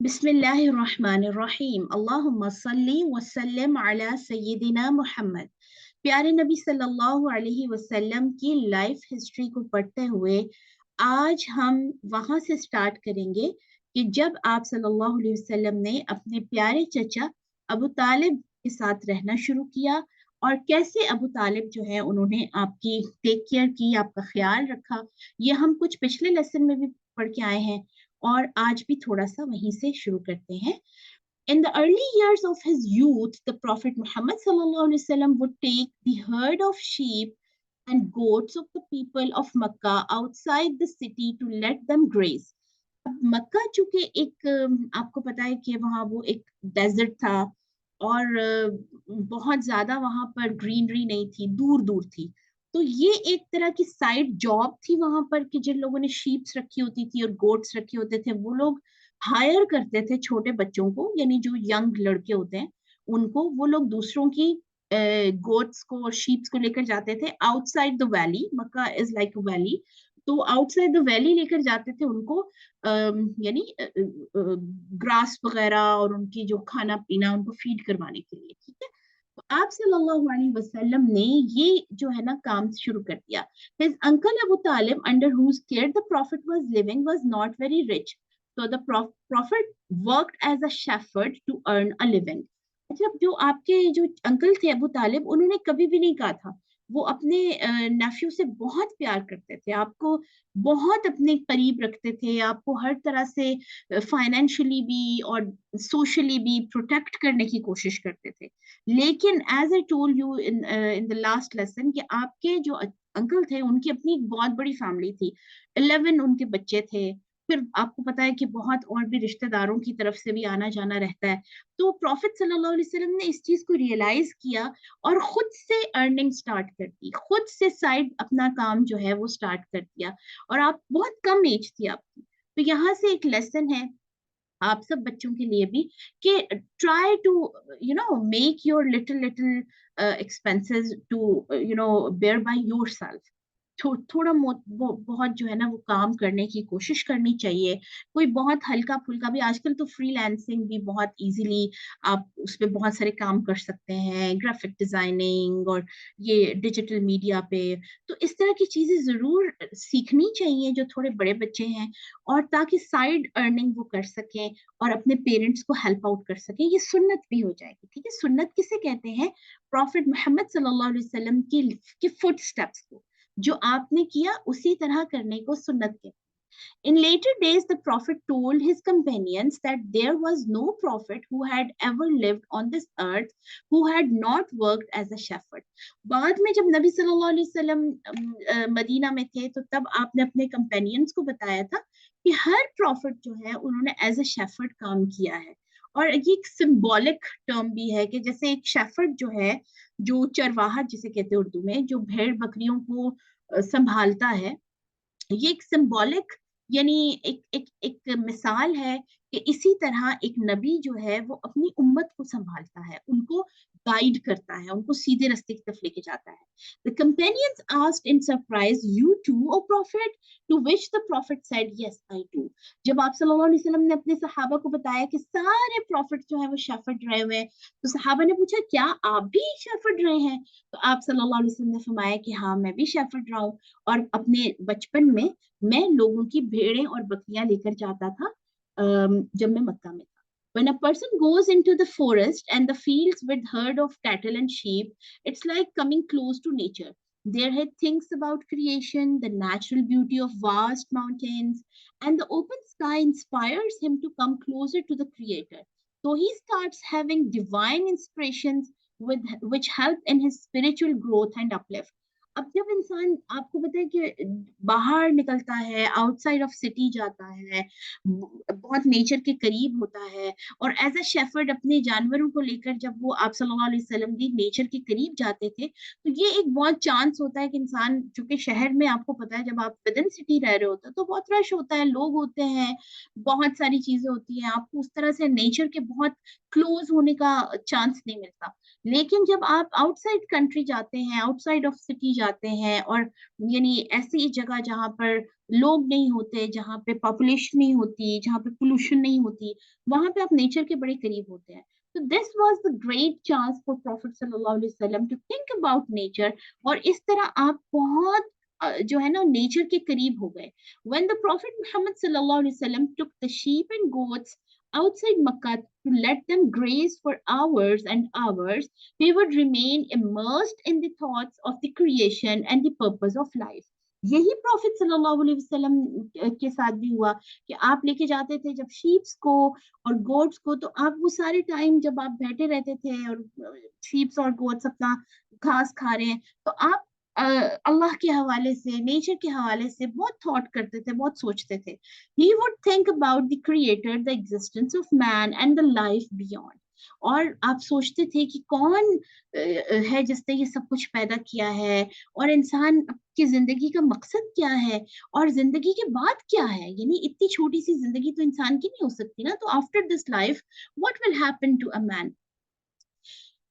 बिस्मिल्लाहिर्रहमानिर्रहीम अल्लाहुम्मा सल्ली वसल्लिम अला सय्यिदिना मुहम्मद। प्यारे नबी सल्लल्लाहु अलैहि वसल्लम की लाइफ हिस्ट्री को पढ़ते हुए आज हम वहां से स्टार्ट करेंगे कि जब आप सल्लल्लाहु अलैहि वसल्लम ने अपने प्यारे चचा अबू तालिब के साथ रहना शुरू किया और कैसे अबू तालिब जो है उन्होंने आपकी टेक केयर की, आपका ख्याल रखा। ये हम कुछ पिछले लेसन में भी पढ़ के आए हैं और आज भी थोड़ा सा वहीं से शुरू करते हैं। In the early years of his youth, the Prophet Muhammad sallallahu alaihi wasallam would take the herd of sheep and goats of the people of Makkah outside the city to let them graze. अब मक्का चूंकि एक आपको पता है कि वहाँ वो एक डेजर्ट था और बहुत ज्यादा वहां पर ग्रीनरी नहीं थी, दूर दूर थी। तो ये एक तरह की साइड जॉब थी वहां पर कि जिन लोगों ने शीप्स रखी होती थी और गोट्स रखे होते थे वो लोग हायर करते थे छोटे बच्चों को, यानी जो यंग लड़के होते हैं उनको, वो लोग दूसरों की गोट्स को और शीप्स को लेकर जाते थे outside the valley. Mecca is like a valley, तो आउटसाइड द वैली लेकर जाते थे उनको, यानी ग्रास वगैरह और उनकी जो खाना पीना उनको फीड करवाने के लिए। ठीक है, तो आप सल्लल्लाहु अलैहि वसल्लम ने ये जो है ना काम शुरू कर दिया। His uncle Abu Talib, under whose care the Prophet was living, was not very rich. So the Prophet worked as a shepherd to earn a living. अच्छा, जो आपके जो अंकल थे अबू तालिब, उन्होंने कभी भी नहीं कहा था, वो अपने नेफ्यू से बहुत प्यार करते थे, आपको बहुत अपने करीब रखते थे, आपको हर तरह से फाइनेंशियली भी और सोशली भी प्रोटेक्ट करने की कोशिश करते थे। लेकिन as I told you in the last lesson कि आपके जो अंकल थे उनकी अपनी एक बहुत बड़ी फैमिली थी, 11 उनके बच्चे थे, फिर आपको पता है कि बहुत और भी रिश्तेदारों की तरफ से भी आना जाना रहता है। तो प्रॉफिट सल्लल्लाहु अलैहि वसल्लम ने इस चीज को रियलाइज किया और खुद से अर्निंग स्टार्ट कर दी, खुद से साइड अपना काम जो है वो स्टार्ट कर दिया। और आप बहुत कम एज थी आपकी, तो यहाँ से एक लेसन है आप सब बच्चों के लिए भी कि try to make your little little expenses to bear by yourself. थोड़ा बहुत जो है ना वो काम करने की कोशिश करनी चाहिए। कोई बहुत हल्का फुल्का भी, आजकल तो फ्रीलांसिंग भी बहुत इजीली आप उस पे बहुत सारे काम कर सकते हैं, ग्राफिक डिजाइनिंग और ये डिजिटल मीडिया पे। तो इस तरह की चीजें जरूर सीखनी चाहिए जो थोड़े बड़े बच्चे हैं, और ताकि साइड अर्निंग वो कर सकें और अपने पेरेंट्स को हेल्प आउट कर सकें। ये सुन्नत भी हो जाएगी। ठीक है, सुन्नत किसे कहते हैं? प्रॉफिट मोहम्मद सल्लल्लाहु अलैहि वसल्लम की फुट स्टेप्स को, जो आपने किया उसी तरह करने को सुन्नत कहते हैं। In later days, the Prophet told his companions that there was no prophet who had ever lived on this earth who had not worked as a shepherd. बाद में जब नबी सल्लल्लाहु अलैहि वसल्लम मदीना में थे तो तब आपने अपने कंपेनियंस को बताया था कि हर प्रॉफिट जो है उन्होंने एज अ शेफर्ड काम किया है। और ये एक सिंबॉलिक टर्म भी है कि जैसे एक शेफर्ड जो है, जो चरवाहा जिसे कहते हैं उर्दू में, जो भेड़ बकरियों को संभालता है, ये एक सिंबॉलिक यानी एक मिसाल है कि इसी तरह एक नबी जो है वो अपनी उम्मत को संभालता है, उनको गाइड करता है, उनको सीधे रास्ते की तरफ लेके जाता है। The companions asked in surprise, "You too, O Prophet?" To which the Prophet said, "Yes, I do." जब आप सल्लल्लाहु अलैहि वसल्लम ने अपने सहाबा को बताया कि सारे प्रॉफिट जो है वो शेफर्ड रहे हुए हैं, तो सहाबा ने पूछा, क्या आप भी शेफर्ड रहे हैं? तो आप सल्लल्लाहु अलैहि वसल्लम ने फरमाया कि हाँ, मैं भी शेफर्ड रहा हूँ, और अपने बचपन में मैं लोगों की भेड़ें और बकरियां लेकर जाता था जब मैं मक्का में था। When a person goes into the forest and the fields with herd of cattle and sheep, it's like coming close to nature. There he thinks about creation, the natural beauty of vast mountains, and the open sky inspires him to come closer to the Creator. So he starts having divine inspirations which help in his spiritual growth and uplift. अब जब इंसान, आपको पता है कि बाहर निकलता है, आउटसाइड ऑफ सिटी जाता है, बहुत नेचर के करीब होता है, और एज अ शेफर्ड अपने जानवरों को लेकर जब वो आप सल्लल्लाहु अलैहि वसल्लम भी नेचर के करीब जाते थे, तो ये एक बहुत चांस होता है कि इंसान, चूंकि शहर में आपको पता है जब आप विद इन सिटी रह रहे होते हैं तो बहुत रश होता है, लोग होते हैं, बहुत सारी चीजें होती हैं, आपको उस तरह से नेचर के बहुत क्लोज होने का चांस नहीं मिलता। लेकिन जब आप आउटसाइड कंट्री जाते हैं, आउटसाइड ऑफ सिटी जाते हैं, और यानी ऐसी जगह जहाँ पर लोग नहीं होते, जहाँ पे पॉपुलेशन नहीं होती, जहाँ पे पोल्यूशन नहीं होती, वहां पे आप नेचर के बड़े करीब होते हैं। तो this was the great chance for profit सल्लल्लाहु अलैहि वसल्लम टू थिंक अबाउट नेचर, और इस तरह आप बहुत जो है ना नेचर के करीब हो गए। When the Prophet Muhammad sallallahu alaihi wasallam took the sheep and goats outside Makkah to let them graze for hours and hours, he would remain immersed in the thoughts of the creation and the purpose of life. यही profit सल्लल्लाहु अलैहि वसल्लम के साथ भी हुआ कि आप लेके जाते थे जब शीप्स को और गोट्स को, तो आप वो सारे टाइम जब आप बैठे रहते थे और शीप्स और गोट्स अपना घास खा रहे हैं, तो आप अल्लाह के हवाले से, नेचर के हवाले से बहुत थॉट करते थे, बहुत सोचते थे। He would think about the creator, the existence of man and the life beyond. और आप सोचते थे कि कौन है जिसने ये सब कुछ पैदा किया है, और इंसान की जिंदगी का मकसद क्या है, और जिंदगी के बाद क्या है। यानी इतनी छोटी सी जिंदगी तो इंसान की नहीं हो सकती ना, तो after this life what will happen to a man.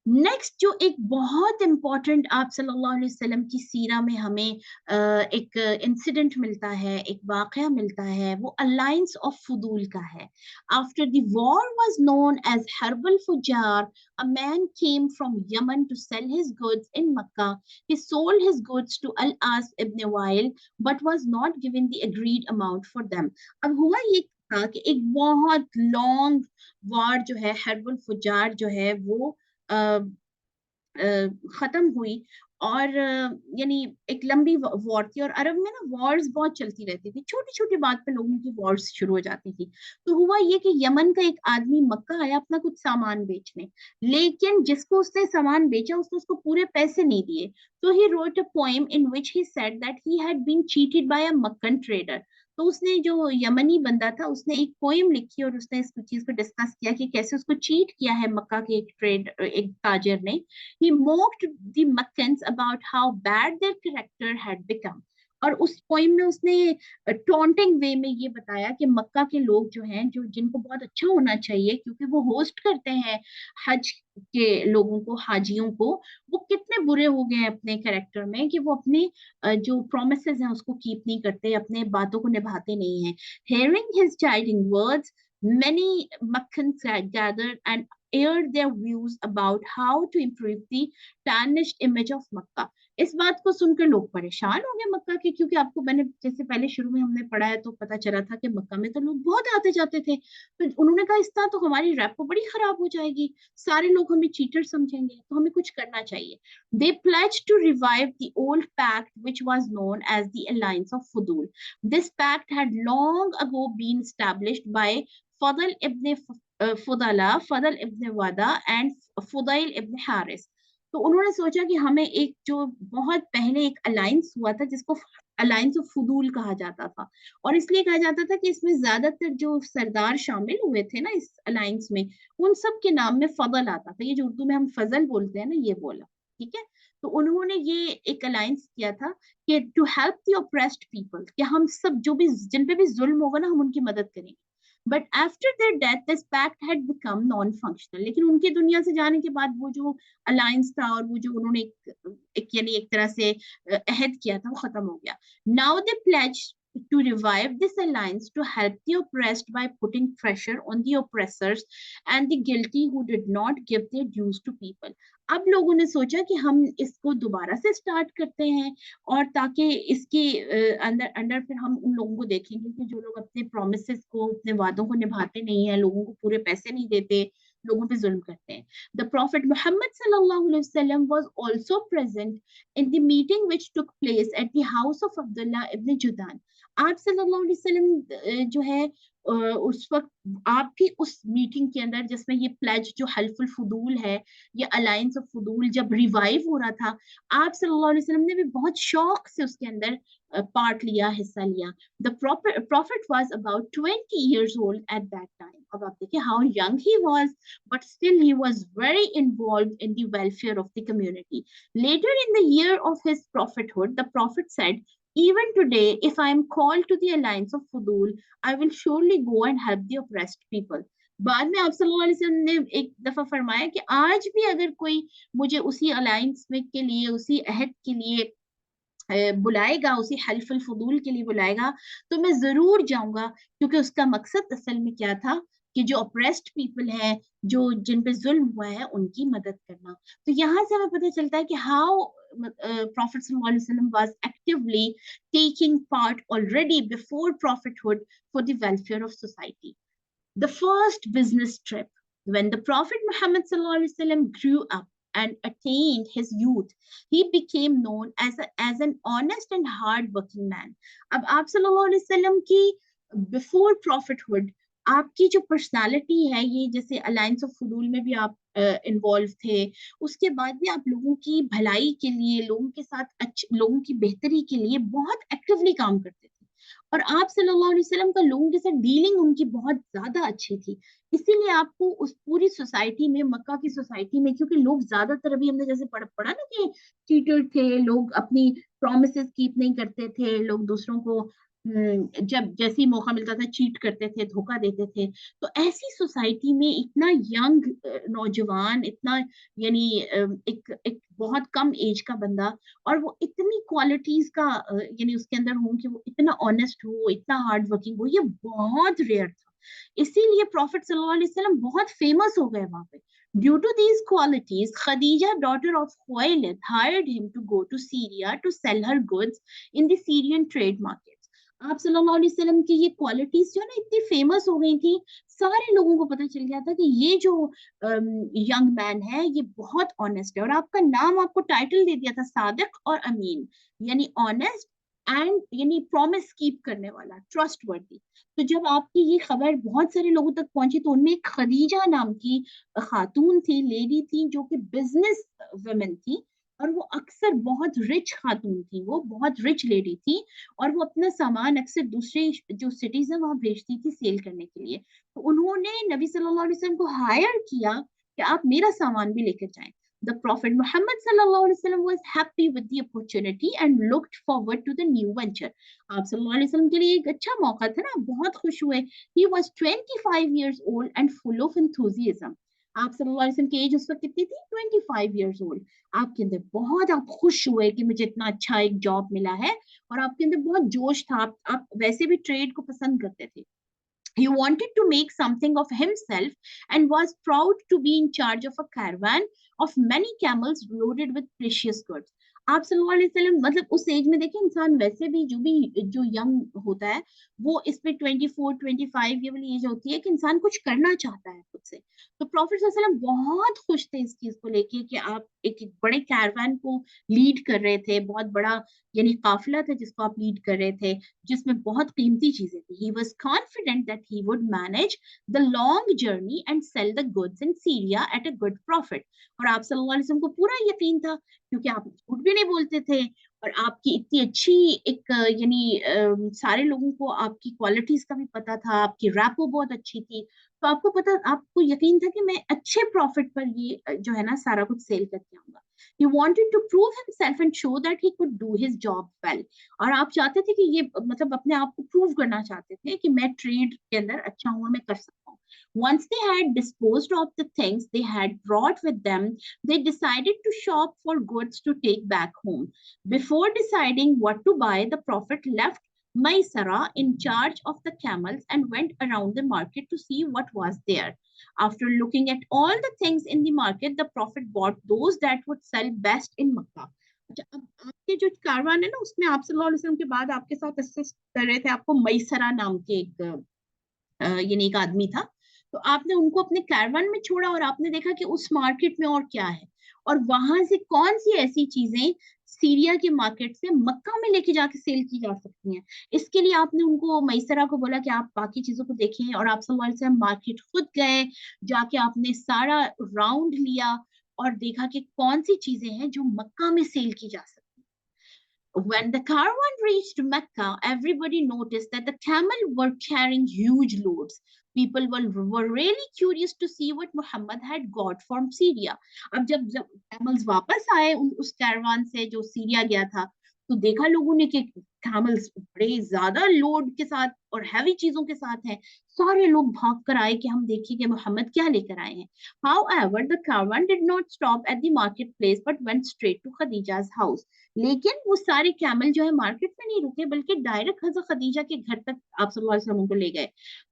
Next जो एक बहुत इंपॉर्टेंट आप सल्लल्लाहु अलैहि वसल्लम की सीरा में हमें एक इंसिडेंट मिलता है, एक वाकया मिलता है, वो अलायंस ऑफ फुदूल का है। After the war was known as हर्बल फुजार, a man came from Yemen to sell his goods in Makkah. He sold his goods to Al-As ibn Wa'il but was not given the agreed amount for them. अब हुआ ये था कि एक बहुत long war जो है, हर्बल फुजार जो है वो खत्म हुई, और यानी एक लंबी वॉर थी। और अरब में ना वॉर्स बहुत चलती रहती थी, छोटी छोटी बात पे लोगों की वॉर्स शुरू हो जाती थी। तो हुआ ये कि यमन का एक आदमी मक्का आया अपना कुछ सामान बेचने, लेकिन जिसको उसने सामान बेचा उसने उसको पूरे पैसे नहीं दिए। तो he wrote a poem in which he said that he had been cheated by a Meccan trader. तो उसने, जो यमनी बंदा था, उसने एक पोएम लिखी और उसने इस चीज को डिस्कस किया कि कैसे उसको चीट किया है मक्का के एक ताजिर ने। He mocked the Meccans about how bad their character had become. और उस पोइम में उसने टॉन्टिंग वे में ये बताया कि मक्का के लोग जो हैं, जो जिनको बहुत अच्छा होना चाहिए क्योंकि वो होस्ट करते हैं हज के लोगों को, हाजियों को, वो कितने बुरे हो गए हैं अपने कैरेक्टर में कि वो अपने जो प्रोमिसेस हैं उसको कीप नहीं करते, अपने बातों को निभाते नहीं हैं। Hearing his chiding words, many Meccans gathered and aired their views about how to improve the tarnished image of Makkah. इस बात को सुनकर लोग परेशान हो गए मक्का के, क्योंकि आपको मैंने जैसे पहले शुरू में हमने पढ़ा है तो पता चला था कि मक्का में तो लोग बहुत आते जाते थे। तो उन्होंने कहा इस तरह तो हमारी रैप बड़ी खराब हो जाएगी, सारे लोग हमें चीटर समझेंगे, तो हमें कुछ करना चाहिए। They pledged to revive the old pact which was known as the Alliance of Fudul. This pact had long ago been established by Fadl ibn फुदला, फदल इब्न वादा एंड फुदैल इब्न हारिस। तो उन्होंने सोचा कि हमें एक, जो बहुत पहले एक अलायंस हुआ था जिसको अलायंस ऑफ फुदूल कहा जाता था, और इसलिए कहा जाता था कि इसमें ज्यादातर जो सरदार शामिल हुए थे ना इस अलायंस में, उन सब के नाम में फजल आता था। ये जो उर्दू में हम फजल बोलते हैं ना, ये बोला, ठीक है। तो उन्होंने ये एक अलायंस किया था कि to help the oppressed people, कि हम सब जो भी, जिन पे भी जुल्म होगा ना, हम उनकी मदद करेंगे। But after their death this pact had become non functional. लेकिन उनके दुनिया से जाने के बाद वो जो अलायंस था और वो जो उन्होंने एक यानी एक तरह से अहद किया था, वो खत्म हो गया। Now they pledge to revive this alliance to help the oppressed by putting pressure on the oppressors and the guilty who did not give their dues to people. अब लोगों ने सोचा कि हम इसको दोबारा से स्टार्ट करते हैं, और ताकि इसके अंदर अंदर फिर हम उन लोगों को देखेंगे कि जो लोग अपने प्रोमिसेस को, अपने वादों को निभाते नहीं है, लोगों को पूरे पैसे नहीं देते, लोगों पे जुल्म करते हैं। द प्रॉफिट मोहम्मद सल्लल्लाहु अलैहि वसल्लम was also present in the meeting which took place at the house of अब्दुल्ला इब्न जुदान। आप सल्लल्लाहु अलैहि वसल्लम जो है उस वक्त आप भी उस मीटिंग के अंदर, जिसमें ये प्लेज जो हल्फुल फुदूल है, ये अलायंस ऑफ फुदूल जब रिवाइव हो रहा था, आप सल्लल्लाहु अलैहि वसल्लम ने भी बहुत शौक से उसके अंदर पार्ट लिया, हिस्सा लिया। The prophet was about 20 years old at that time. अब आप देखिए how young he was, but still he was very involved in the welfare of the community. Later in the year of his prophethood, the prophet said, even today, if I am called to the alliance of Fudul, I will surely go and help the oppressed people. बाद में आप सल्लल्लाहु अलैहि वसल्लम ने एक दफा फरमाया कि आज भी अगर कोई मुझे उसी अलायंस में के लिए, उसी अहद के लिए बुलाएगा, उसी हल्फुल फुदूल के लिए बुलाएगा, तो मैं जरूर जाऊंगा, क्योंकि उसका मकसद असल में क्या था कि जो ऑप्रेस्ड पीपल हैं, जो जिन पे जुल्म हुआ है, उनकी मदद करना। तो यहाँ से हमें पता चलता है कि how Prophet sallallahu alaihi wasallam was actively taking part already before prophethood for the welfare of society. The first business trip. When the Prophet Muhammad ﷺ grew up and attained his youth, he became known as an honest and hard-working man. अब आप सल्लल्लाहु अलैहि वसल्लम की before prophethood आपकी जो personality है, ये जैसे अलायंस ऑफ फुदूल में भी आप इन्वॉल्व थे, उसके बाद भी आप लोगों की भलाई के लिए, लोगों के साथ लोगों की बेहतरी के लिए बहुत एक्टिवली काम करते थे। और आप सल्लल्लाहु अलैहि वसल्लम का लोगों के साथ डीलिंग उनकी बहुत ज्यादा अच्छी थी। इसीलिए आपको उस पूरी सोसाइटी में, मक्का की सोसाइटी में, क्योंकि लोग ज्यादातर, अभी हमने जैसे पढ़ा ना कि चीटर थे लोग, अपनी प्रोमिसेस कीप नहीं करते थे, लोग दूसरों को जब जैसे ही मौका मिलता था चीट करते थे, धोखा देते थे। तो ऐसी सोसाइटी में इतना यंग नौजवान, इतना यानी एक बहुत कम एज का बंदा, और वो इतनी क्वालिटीज का यानी उसके अंदर हो कि वो इतना ऑनेस्ट हो, इतना हार्ड वर्किंग हो, ये बहुत रेयर था। इसीलिए प्रॉफिट सल्लल्लाहु अलैहि वसल्लम बहुत फेमस हो गए वहां पे। ड्यू टू दीज क्वालिटीज, खदीजा डॉटर ऑफ खुवाइलिद hired him to go to Syria to sell her goods in the Syrian trade markets. आप सल्लल्लाहु अलैहि वसल्लम की ये क्वालिटीज जो है ना इतनी फेमस हो गई थी, सारे लोगों को पता चल गया था कि ये जो यंग मैन है ये बहुत ऑनेस्ट है। और आपका नाम, आपको टाइटल दे दिया था सादिक और अमीन, यानी ऑनेस्ट एंड यानी प्रॉमिस कीप करने वाला, ट्रस्ट वर्दी। तो जब आपकी ये खबर बहुत सारे लोगों तक पहुंची, तो उनमें एक खदीजा नाम की खातून थी, लेडी थी, जो कि बिजनेस वुमेन थी, और वो अक्सर बहुत रिच खातून थी, वो बहुत रिच लेडी थी, और वो अपना सामान अक्सर दूसरे जो सिटीज है वहां भेजती थी सेल करने के लिए। तो उन्होंने नबी सल्लल्लाहु अलैहि वसल्लम को हायर किया कि आप मेरा सामान भी लेकर जाएं। The Prophet Muhammad sallallahu alaihi wasallam was happy with the opportunity and looked forward to the new venture. आप सल्लल्लाहु अलैहि वसल्लम के लिए एक अच्छा मौका था ना, बहुत खुश हुए। He was 25 years old and full of enthusiasm. आप सल्लल्लाहु अलैहि वसल्लम की एज उस वक्त कितनी थी? 25 years old. आपके अंदर बहुत, आप खुश हुए कि मुझे इतना अच्छा एक जॉब मिला है, और आपके अंदर बहुत जोश था, आप वैसे भी ट्रेड को पसंद करते थे। He wanted to make something of himself and was proud to be in charge of a caravan of many camels loaded with precious goods. आप सल्लल्लाहु अलैहि वसल्लम, मतलब उस एज में देखिए, इंसान वैसे भी जो यंग होता है, वो इस पे 24-25 ये वाली एज होती है कि इंसान कुछ करना चाहता है खुद से। तो प्रॉफिट सल्लल्लाहु अलैहि वसल्लम बहुत खुश थे इस चीज को लेके कि आप एक बड़े कैरवान को लीड कर रहे थे, बहुत बड़ा यानी काफिला था जिसको आप लीड कर रहे थे, जिसमें बहुत कीमती चीजें थी। He was confident that he would manage the long journey and sell the goods in Syria at a good profit. और आप सल्लल्लाहु अलैहि वसल्लम को पूरा यकीन था, क्योंकि आप झूठ भी नहीं बोलते थे, और आपकी इतनी अच्छी एक यानी सारे लोगों को आपकी क्वालिटीज का भी पता था, आपकी रैपो बहुत अच्छी थी। तो आपको पता, आपको यकीन था कि मैं अच्छे प्रॉफिट पर ये जो है ना सारा कुछ सेल करके आऊंगा। He wanted to prove himself and show that he could do his job well. और आप चाहते थे कि ये मतलब अपने आप को प्रूव करना चाहते थे कि मैं ट्रेड के अंदर अच्छा हूँ, मैं कर सकता हूँ। Once they had disposed of the things they had brought with them, they decided to shop for goods to take back home. Before deciding what to buy, the Prophet left Maisara in charge of the camels and went around the market to see what was there. After looking at all the things in the market, the Prophet bought those that would sell best in Makkah. अच्छा, अब आपके जो कारवान है ना, उसमें आप सल्लल्लाहु अलैहि वसल्लम के बाद आपके साथ असिस्ट कर रहे थे, आपको मैसरा नाम के एक यानी एक आदमी था। तो आपने उनको अपने कैरवान में छोड़ा, और आपने देखा कि उस मार्केट में और क्या है, और वहां से कौन सी ऐसी चीजें सीरिया के मार्केट से मक्का में लेके जाके सेल की जा सकती हैं। इसके लिए आपने उनको, मैसरा को बोला कि आप बाकी चीजों को देखें, और आप सल्लल्लाहु अलैहि वसल्लम मार्केट खुद गए, जाके आपने सारा राउंड लिया और देखा कि कौन सी चीजें हैं जो मक्का में सेल की जा सकती हैं। When the caravan reached Mecca, everybody noticed that the camels were carrying huge loads. People were really curious to see what Muhammad had got from Syria. अब जब camels वापस आए उस caravan से जो सीरिया गया था, तो देखा लोगों ने कि कैमल्स बड़े ज्यादा लोड के साथ और हैवी चीजों के साथ हैं। सारे लोग भाग कर आए कि हम देखें कि मोहम्मद क्या लेकर आए हैं। However, the caravan did not stop at the marketplace but went straight to Khadija's house. लेकिन वो सारे कैमल जो है मार्केट में नहीं रुके, बल्कि डायरेक्ट हजरत खदीजा के घर तक आप सल्लल्लाहु अलैहि वसल्लम को ले गए।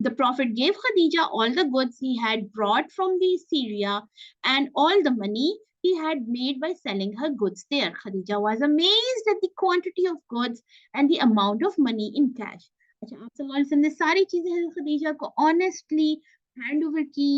The Prophet gave Khadija all the goods he had brought from the Syria and all the money he had made by selling her goods there. Khadija was amazed at the quantity of goods and the amount of money in cash. अच्छा, आप सल्लल्लाहु अलैहि वसल्लम ने सारी चीजें हजरत खदीजा को honestly hand over की।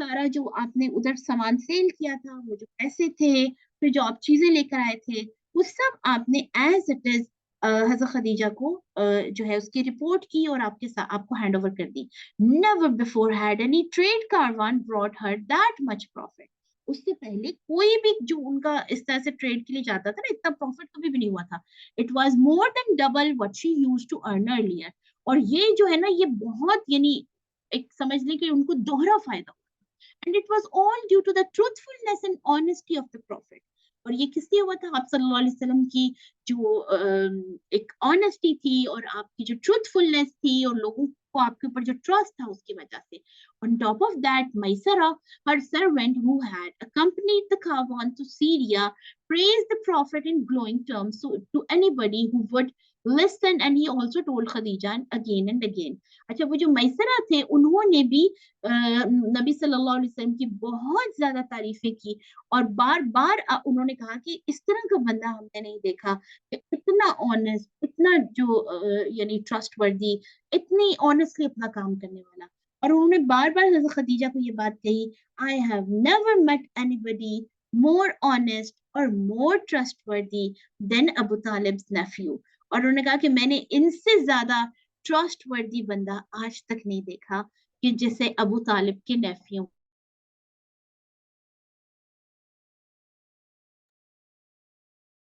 सारा जो आपने उधर सामान सेल किया था, वो जो पैसे थे, फिर जो आप चीजें लेकर आए थे, वो सब आपने एज इट इज हजरत खदीजा को जो है उसकी रिपोर्ट की और आपके साथ आपको हैंड ओवर कर दी। Never before had any trade caravan brought her that much profit. उससे पहले कोई भी जो उनका इस तरह से ट्रेड के लिए जाता था ना, इतना प्रॉफिट कभी भी नहीं हुआ था। It was more than double what she used to earn earlier. और ये जो है ना, ये बहुत यानी एक समझ लें कि उनको दोहरा फायदा। And it was all due to the truthfulness and honesty of the prophet. और ये किससे हुआ था? आप सल्लल्लाहु अलैहि वसल्लम की जो एक ऑनेस्टी थी और आपकी जो ट्रूथफुलनेस थी और लोगों को आपके ऊपर जो ट्रस्ट था उसकी वजह से। On top of that, Maisara, her servant who had accompanied the caravan to Syria, praised the prophet in glowing terms to anybody who would listen, and he also told Khadija again and again. अच्छा, वो जो मैसरा थे उन्होंने भी नबी सल्लल्लाहु अलैहि वसल्लम की बहुत ज्यादा तारीफें की और बार बार उन्होंने कहा कि इस तरह का बंदा हमने नहीं देखा कि इतना ऑनेस्ट, इतना जो यानी ट्रस्टवर्दी, इतनी ऑनेस्टली अपना काम करने वाला। और उन्होंने बार बार हज़रत खदीजा को ये बात कही, I have never met anybody more honest और more trustworthy than Abu Talib's nephew. और उन्होंने कहा कि मैंने इनसे ज्यादा ट्रस्टवर्दी बंदा आज तक नहीं देखा कि जिसे अबू तालिब के नेफ्यू।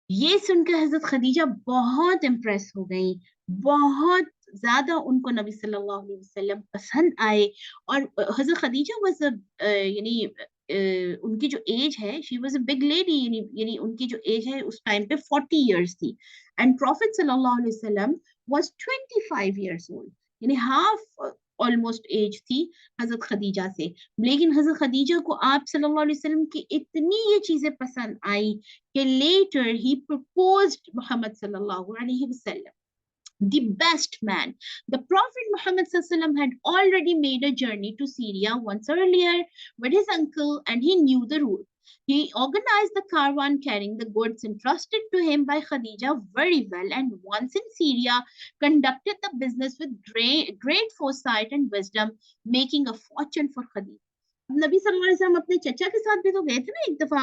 ये सुनकर हजरत खदीजा बहुत इम्प्रेस हो गई, बहुत ज्यादा उनको नबी सल्लल्लाहु अलैहि वसल्लम पसंद आए। और हजरत खदीजा वाज यानी उनकी जो एज है, she was a big lady, यानी उनकी जो एज है उस टाइम पे 40 इयर्स थी। एंड प्रॉफिट सल्लल्लाहु अलैहि वसल्लम वाज 25 इयर्स ओल्ड, यानी हाफ ऑलमोस्ट एज थी हजरत खदीजा से। लेकिन हजरत खदीजा को आप सल्लल्लाहु अलैहि वसल्लम की इतनी ये चीजें पसंद आई कि later he proposed Muhammad sallallahu alaihi wasallam, the best man. The Prophet Muhammad sallallahu had already made a journey to Syria once earlier with his uncle, and he knew the route. He organized the caravan carrying the goods entrusted to him by Khadija very well, and once in Syria, conducted the business with great foresight and wisdom, making a fortune for Khadija. नबी सल्लल्लाहु अलैहि वसल्लम अपने चचा के साथ भी तो गए थे ना एक दफा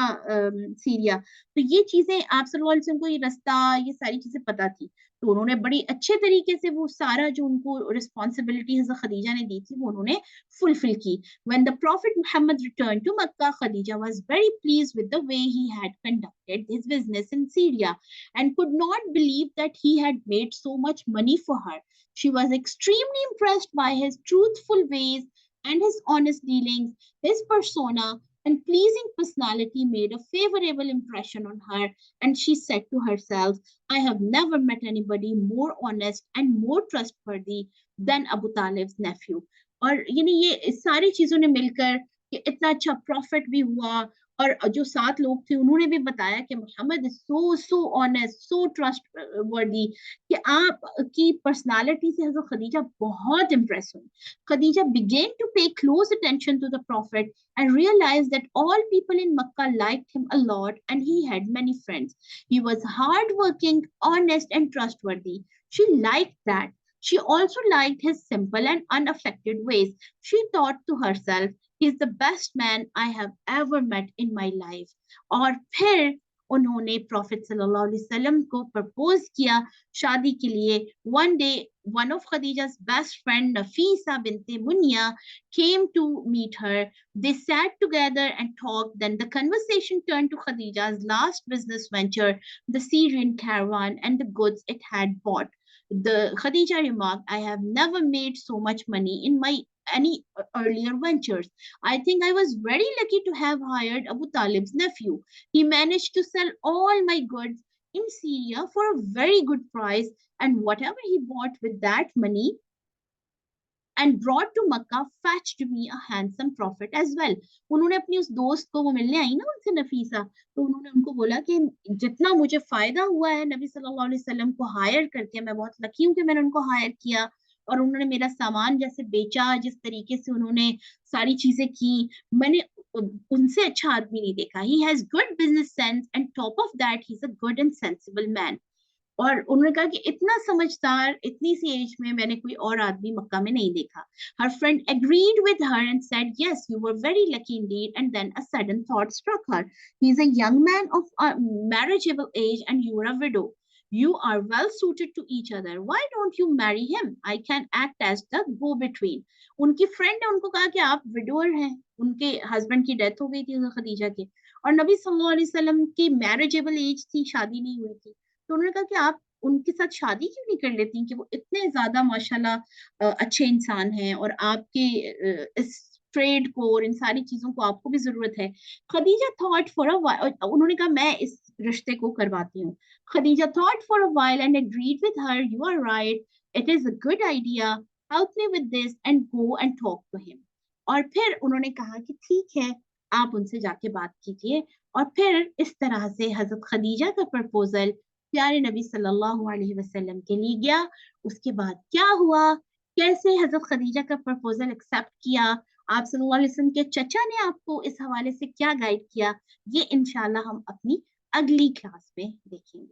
सीरिया। तो ये चीजें आप सल्लल्लाहु अलैहि वसल्लम को, ये रास्ता, ये सारी चीजें पता थी। तो उन्होंने बड़ी अच्छे तरीके से वो सारा जो उनको रिस्पॉन्सिबिलिटी हज़रत खदीजा ने दी थी वो उन्होंने फुलफिल की। When the Prophet Muhammad returned to Makkah, Khadija was very pleased with the way he had conducted his business in Syria and could not believe that he had made so much money for her. She was extremely impressed by his truthful ways and his honest dealings. His persona and pleasing personality made a favorable impression on her, and she said to herself, I have never met anybody more honest and more trustworthy than Abu Talib's nephew. और यानी ये सारी चीजों ने मिलकर कि इतना अच्छा प्रॉफिट भी हुआ। और जो 7 लोग थे उन्होंने भी बताया कि Muhammad is so honest, so trustworthy, कि आप की पर्सनालिटी से हज़रत खदीजा बहुत इम्प्रेस हुई। Khadija began to pay close attention to the Prophet and realized that all people in Makkah liked him a lot and he had many friends. He was hardworking, honest, and trustworthy. She liked that. She also liked his simple and unaffected ways. She thought to herself, he's the best man I have ever met in my life. और फिर उन्होंने profit सल्लल्लाहु अलैहि वसल्लम को propose किया शादी के लिए। One day, one of Khadija's best friend, Nafisa bint Munya, came to meet her. They sat together and talked. Then the conversation turned to Khadija's last business venture, the Syrian caravan and the goods it had bought. The Khadija remarked, I have never made so much money in my any earlier ventures. I think I was very lucky to have hired Abu Talib's nephew. He managed to sell all my goods in Syria for a very good price, and whatever he bought with that money and brought to Makkah fetched me a handsome profit as well. उन्होंने अपनी उस दोस्त को, वो मिलने आई ना उनसे नफीसा, तो उन्होंने उनको बोला कि जितना मुझे फायदा हुआ है नबी सल्लल्लाहु अलैहि वसल्लम को हायर करके, मैं बहुत लकी हूँ कि मैंने उनको हायर किया, और उन्होंने मेरा सामान जैसे बेचा, जिस तरीके से उन्होंने सारी चीजें की, मैंने उनसे अच्छा आदमी नहीं देखा. He has good business sense and top of that he is a good and sensible man. और उन्होंने कहा कि इतना समझदार इतनी सी एज में मैंने कोई और आदमी मक्का में नहीं देखा. हर friend agreed with her and said, yes, you were very lucky indeed. And then a sudden thought struck her. He is a young man of a marriageable age and you are a widow. You are well suited to each other. Why don't you marry him? I can act as the go between. उनकी friend ने उनको कहा कि आप widower हैं, उनके husband की death हो गई थी खदीजा की, और नबी सल्लल्लाहु अलैहि वसल्लम की मैरिजेबल एज थी, शादी नहीं हुई थी. तो उन्होंने कहा कि आप उनके साथ शादी क्यों नहीं कर लेती, कि वो इतने ज्यादा माशाल्लाह अच्छे इंसान हैं, और आपके इस ट्रेड को और इन सारी चीजों को आपको भी जरूरत है. Khadija thought for a while, उन्होंने कहा मैं इस रिश्ते को करवाती हूँ. Khadija thought for a while and agreed with her, you are right, it is a good idea, help me with this and go and talk to him. और फिर उन्होंने कहा कि ठीक है, आप उनसे जाके बात कीजिए. और फिर इस तरह से हजरत खदीजा का प्रपोजल प्यारे नबी सल्लल्लाहु अलैहि वसल्लम के लिए गया. उसके बाद क्या हुआ, कैसे हजरत खदीजा का प्रपोजल एक्सेप्ट किया, आप सल्लल्लाहु अलैहि वसल्लम के चचा ने आपको इस हवाले से क्या गाइड किया, ये इंशाल्लाह हम अपनी अगली क्लास में देखेंगे.